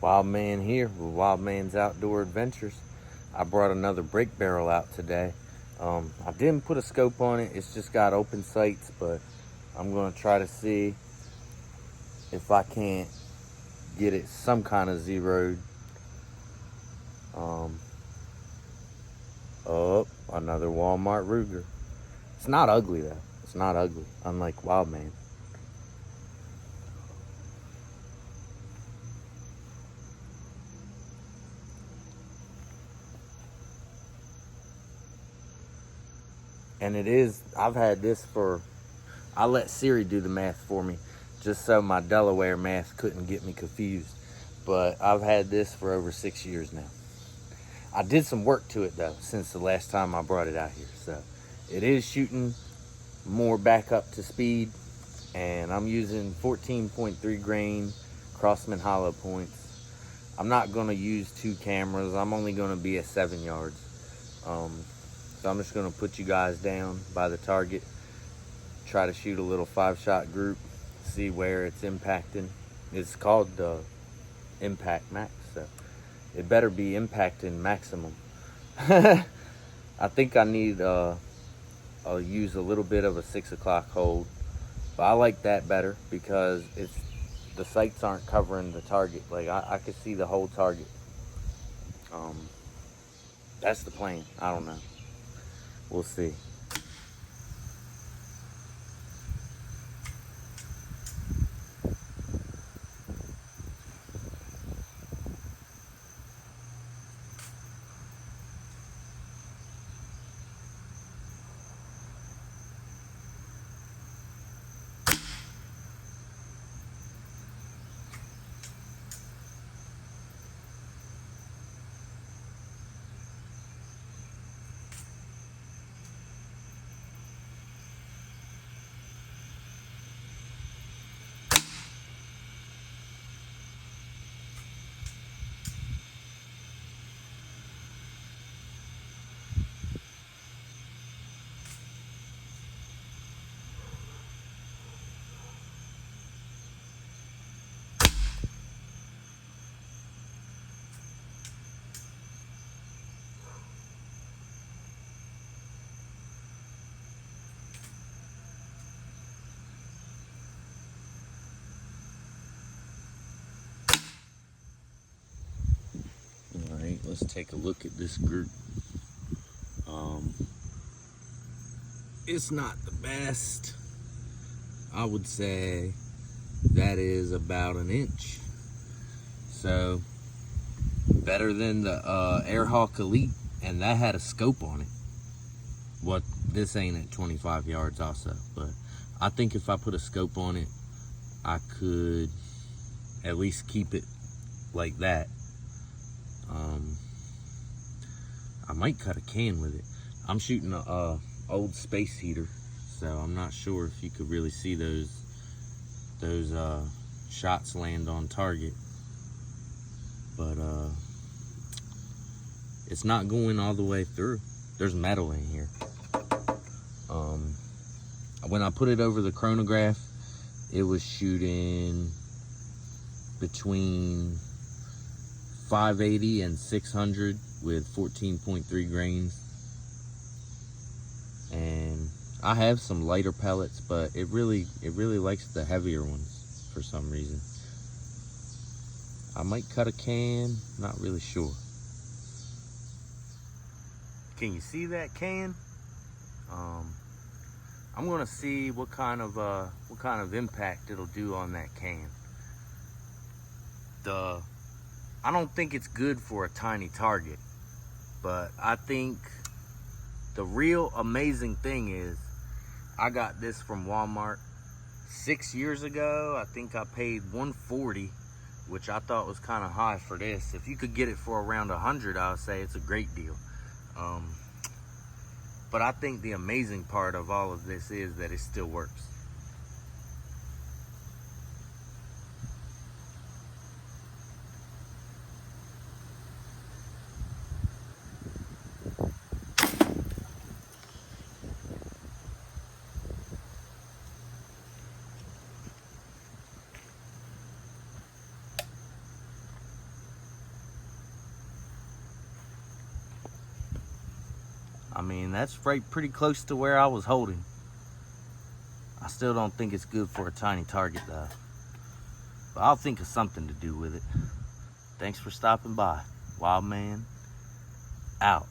Wild Man here with Wild Man's Outdoor Adventures. I brought another brake barrel out today. I didn't put a scope on it, it's just got open sights, but I'm going to try to see if I can't get it some kind of zeroed. Oh, another Walmart Ruger. It's not ugly though, it's not ugly, unlike Wild Man. And it is, I've had this for, I let Siri do the math for me just so my Delaware math couldn't get me confused. But I've had this for over 6 years now. I did some work to it though since the last time I brought it out here. So it is shooting more back up to speed, and I'm using 14.3 grain Crossman hollow points. I'm not gonna use 2 cameras. I'm only gonna be at 7 yards. So I'm just gonna put you guys down by the target, try to shoot a little 5-shot group, see where it's impacting. It's called the Impact Max, so it better be impacting maximum. I think I need I'll use a little bit of a 6 o'clock hold, but I like that better because it's the sights aren't covering the target. Like I can see the whole target. That's the plan. I don't know. We'll see. Alright, let's take a look at this group. It's not the best. I would say that is about an inch. So, better than the Airhawk Elite, and that had a scope on it. What, this ain't at 25 yards also, but I think if I put a scope on it, I could at least keep it like that. I might cut a can with it. I'm shooting a old space heater, so I'm not sure if you could really see those shots land on target. But it's not going all the way through. There's metal in here. When I put it over the chronograph, it was shooting between 580 and 600 with 14.3 grains. And I have some lighter pellets, but it really likes the heavier ones for some reason. I might cut a can, not really sure. Can you see that can? I'm gonna see what kind of impact it'll do on that can. I don't think it's good for a tiny target, but I think the real amazing thing is I got this from Walmart 6 years ago. I think I paid $140, which I thought was kind of high for this. If you could get it for around $100, I would say it's a great deal. But I think the amazing part of all of this is that it still works. I mean, that's right pretty close to where I was holding. I still don't think it's good for a tiny target though. But I'll think of something to do with it. Thanks for stopping by. Wild Man out.